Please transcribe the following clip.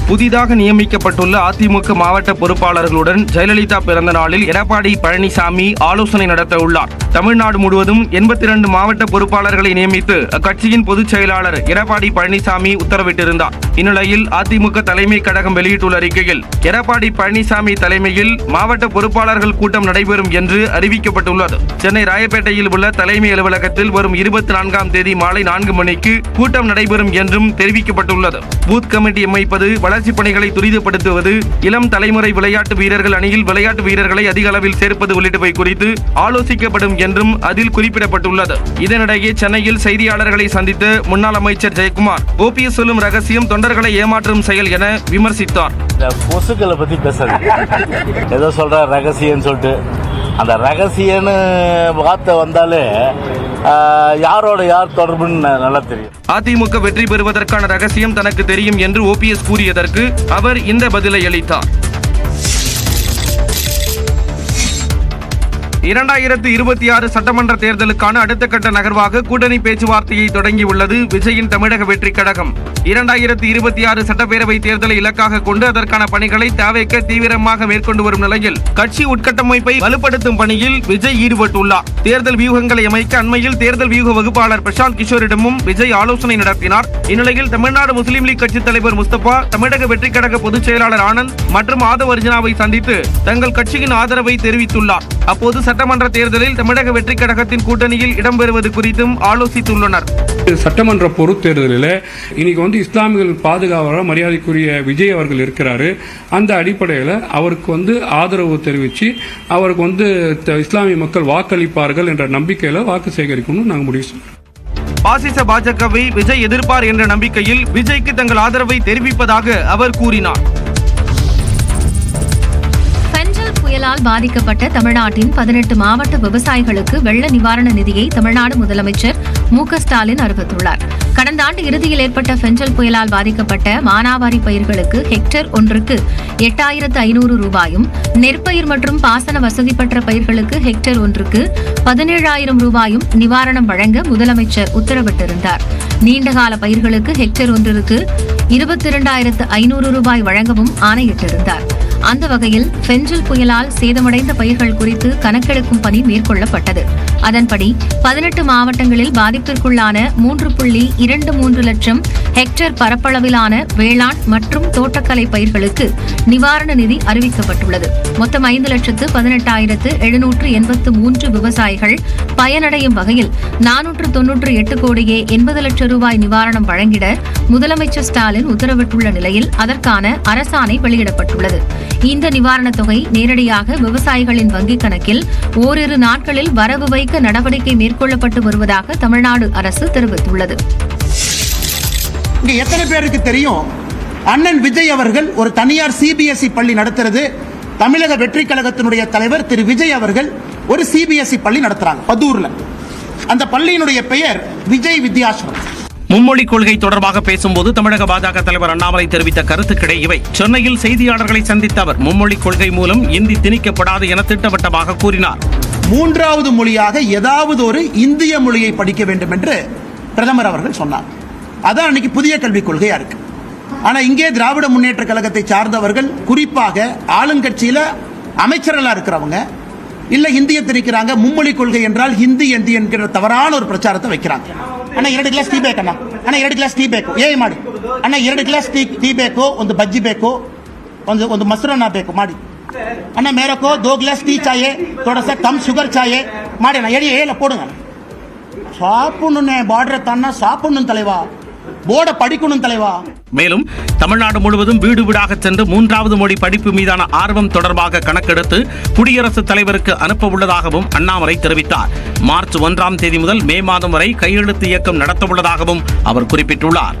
புதிதாக நியமிக்கப்பட்டுள்ள அதிமுக மாவட்ட பொறுப்பாளர்களுடன் ஜெயலலிதா பிறந்த நாளில் எடப்பாடி பழனிசாமி ஆலோசனை நடத்த உள்ளார். தமிழ்நாடு முழுவதும் 82 மாவட்ட பொறுப்பாளர்களை நியமித்து அக்கட்சியின் பொதுச் செயலாளர் எடப்பாடி பழனிசாமி உத்தரவிட்டிருந்தார். இந்நிலையில் அதிமுக தலைமை கழகம் வெளியிட்டுள்ள அறிக்கையில் எடப்பாடி பழனிசாமி தலைமையில் மாவட்ட பொறுப்பாளர்கள் கூட்டம் நடைபெறும் என்று அறிவிக்கப்பட்டுள்ளது. சென்னை ராயப்பேட்டையில் உள்ள தலைமை அலுவலகத்தில் வரும் 24ஆம் தேதி மாலை 4 மணிக்கு கூட்டம் நடைபெறும் என்றும் தெரிவிக்கப்பட்டுள்ளது. பூத் கமிட்டி அமைப்பது, வளர்ச்சிப் பணிகளை துரிதப்படுத்துவது, இளம் தலைமுறை விளையாட்டு வீரர்கள் அணியில் விளையாட்டு வீரர்களை அதிக அளவில் சேர்ப்பது உள்ளிட்டவை குறித்து ஆலோசிக்கப்படும் என்றும் அதில் குறிப்பிடப்பட்டுள்ளது. இதனிடையே சென்னையில் செய்தியாளர்களை சந்தித்த முன்னாள் அமைச்சர் ஜெயக்குமார், ஓபிஎஸ் சொல்லும் ரகசியம் தொண்டர்களை ஏமாற்றும் செயல் என விமர்சித்தார். கொசுக்களை பத்தி பேசாது, ஏதோ சொல்ற ரகசியம் சொல்லிட்டு அந்த ரகசியன்னு வார்த்தை வந்தாலே யாரோட யார் தொடர்புன்னு நல்லா தெரியும். அதிமுக வெற்றி பெறுவதற்கான ரகசியம் தனக்கு தெரியும் என்று ஓபிஎஸ் கூறியதற்கு அவர் இந்த பதிலை அளித்தார். 2026 சட்டமன்ற தேர்தலுக்கான அடுத்த கட்ட நகர்வாக கூட்டணி பேச்சுவார்த்தையை தொடங்கியுள்ளது விஜயின் தமிழக வெற்றிக் கழகம். 2026 சட்டப்பேரவை தேர்தலை இலக்காக கொண்டு அதற்கான பணிகளை தவேக தீவிரமாக மேற்கொண்டு வரும் நிலையில் கட்சி உட்கட்டமைப்பை வலுப்படுத்தும் பணியில் விஜய் ஈடுபட்டுள்ளார். தேர்தல் வியூகங்களை அமைக்க அண்மையில் தேர்தல் வியூக வகுப்பாளர் பிரசாந்த் கிஷோரிடமும் விஜய் ஆலோசனை நடத்தினார். இந்நிலையில் தமிழ்நாடு முஸ்லீம் லீக் கட்சித் தலைவர் முஸ்தபா, தமிழக வெற்றிக் கழக பொதுச் செயலாளர் ஆனந்த் மற்றும் ஆதவ் அர்ஜுனாவை சந்தித்து தங்கள் கட்சியின் ஆதரவை தெரிவித்துள்ளார். அப்போது சட்டமன்ற தேர்தலில் தமிழக வெற்றிக் கழகத்தின் கூட்டணியில் இடம்பெறுவது குறித்தும் ஆலோசித்துள்ளனர். சட்டமன்ற பொதுத் தேர்தலில் இன்னைக்கு இஸ்லாமியர்கள் பாதுகாவலர் மரியாதைக்குரிய விஜய் அவர்கள் இருக்கிறாரு. அந்த அடிப்படையில் அவருக்கு ஆதரவு தெரிவித்து அவருக்கு இஸ்லாமிய மக்கள் வாக்களிப்பார்கள் என்ற நம்பிக்கையில் வாக்கு சேகரிக்கணும்னு நாங்கள் முடிவு செய்கிறோம். பாசிச பாஜகவை விஜய் எதிர்ப்பார் என்ற நம்பிக்கையில் விஜய்க்கு தங்கள் ஆதரவை தெரிவிப்பதாக அவர் கூறினார். புயலால் பாதிக்கப்பட்ட தமிழ்நாட்டின் 18 மாவட்ட விவசாயிகளுக்கு வெள்ள நிவாரண நிதியை தமிழ்நாடு முதலமைச்சர் மு.க. ஸ்டாலின் அறிவித்துள்ளார். கடந்த ஆண்டு இறுதியில் ஏற்பட்ட பெஞ்சல் புயலால் பாதிக்கப்பட்ட மானாவாரி பயிர்களுக்கு ஹெக்டேர் ஒன்றுக்கு 8,500 ரூபாயும், நெற்பயிர் மற்றும் பாசன வசதி பெற்ற பயிர்களுக்கு ஹெக்டேர் ஒன்றுக்கு 17,000 ரூபாயும் நிவாரணம் வழங்க முதலமைச்சர் உத்தரவிட்டிருந்தார். நீண்டகால பயிர்களுக்கு ஹெக்டேர் ஒன்றிற்கு 22,500 ரூபாய் வழங்கவும் ஆணையிட்டிருந்தார். அந்த வகையில் பெஞ்சல் புயலால் சேதமடைந்த பயிர்கள் குறித்து கணக்கெடுக்கும் பணி மேற்கொள்ளப்பட்டது. அதன்படி 18 மாவட்டங்களில் பாதிப்பிற்குள்ளான 3.23 லட்சம் ஹெக்டேர் பரப்பளவிலான வேளாண் மற்றும் தோட்டக்கலை பயிர்களுக்கு நிவாரண நிதி அறிவிக்கப்பட்டுள்ளது. மொத்தம் 5,18,783 விவசாயிகள் பயனடையும் வகையில் 498 கோடியே 80 லட்சம் ரூபாய் நிவாரணம் வழங்கிட முதலமைச்சர் ஸ்டாலின் உத்தரவிட்டுள்ள நிலையில் அதற்கான அரசாணை வெளியிடப்பட்டுள்ளது. இந்த நிவாரணத் தொகை நேரடியாக விவசாயிகளின் வங்கிக் கணக்கில் ஓரிரு நாட்களில் வரவு வைக்க நடவடிக்கை மேற்கொள்ளப்பட்டு வருவதாக தமிழ்நாடு அரசு தெரிவித்துள்ளது. இங்க எத்தனை பேருக்கு தெரியும், அண்ணன் விஜய் அவர்கள் ஒரு தனியார் சிபிஎஸ்இ பள்ளி நடத்துறது. தமிழக வெற்றிக் கழகத்தினுடைய தலைவர் திரு விஜய் அவர்கள் ஒரு சிபிஎஸ்இ பள்ளி நடத்துறாங்க பதூர்ல. அந்த பள்ளியினுடைய பெயர் விஜய் வித்யாசிரம். மும்மொழி கொள்கை தொடர்பாக பேசும்போது தமிழக பாஜக தலைவர் அண்ணாமலை தெரிவித்த கருத்துக்களே இவை. சென்னையில் செய்தியாளர்களை சந்தித்த அவர் மும்மொழி கொள்கை மூலம் இந்தி திணிக்கப்படாது என திட்டவட்டமாக கூறினார். 3வது மொழியாக ஏதாவது ஒரு இந்திய மொழியை படிக்க வேண்டும் என்று பிரதமர் அவர்கள் சொன்னார். அதான் அன்னைக்கு புதிய கல்விக் கொள்கையா இருக்கு. ஆனா இங்கே திராவிட முன்னேற்ற கழகத்தை சார்ந்தவர்கள், குறிப்பாக ஆளுங்கட்சியில அமைச்சர்களா இருக்கிறவங்க இல்ல இந்திய திணிக்கிறாங்க, மும்மொழி கொள்கை என்றால் ஹிந்தி எந்தி என்கிற தவறான ஒரு பிரச்சாரத்தை வைக்கிறாங்க. ಅಣ್ಣ 2 ಗ್ಲಾಸ್ ಟೀ ಬೇಕಣ್ಣ, ಅಣ್ಣ 2 ಗ್ಲಾಸ್ ಟೀ ಬೇಕು, ಮಾಡಿ ಅಣ್ಣ 2 ಗ್ಲಾಸ್ ಟೀ ಬೇಕು, ಒಂದು ಬಜ್ಜಿ ಬೇಕು, ಒಂದು ಮೊಸರನ್ನ ಬೇಕು ಮಾಡಿ ಅಣ್ಣ, ಮೇರಕೋ 2 ಗ್ಲಾಸ್ ಟೀ ಚಾಯೆ, ಥೋड़ा सा कम शुगर ಚಾಯೆ ಮಾಡಿ ಅಣ್ಣ, ಹೇಳ போடுங்க. சாப்பிடணும்னே பார்டரை தானா சாப்பிடணும் தலைவா, போர்டை படிக்கணும் தலைவா. மேலும் தமிழ்நாடு முழுவதும் வீடு வீடாக சென்று 3வது மொழி படிப்பு மீதான ஆர்வம் தொடர்பாக கணக்கெடுத்து குடியரசுத் தலைவருக்கு அனுப்ப உள்ளதாகவும் அண்ணாமலை தெரிவித்தார். மார்ச் 1ஆம் தேதி முதல் மே மாதம் வரை கையெழுத்து இயக்கம் நடத்த உள்ளதாகவும் அவர் குறிப்பிட்டுள்ளார்.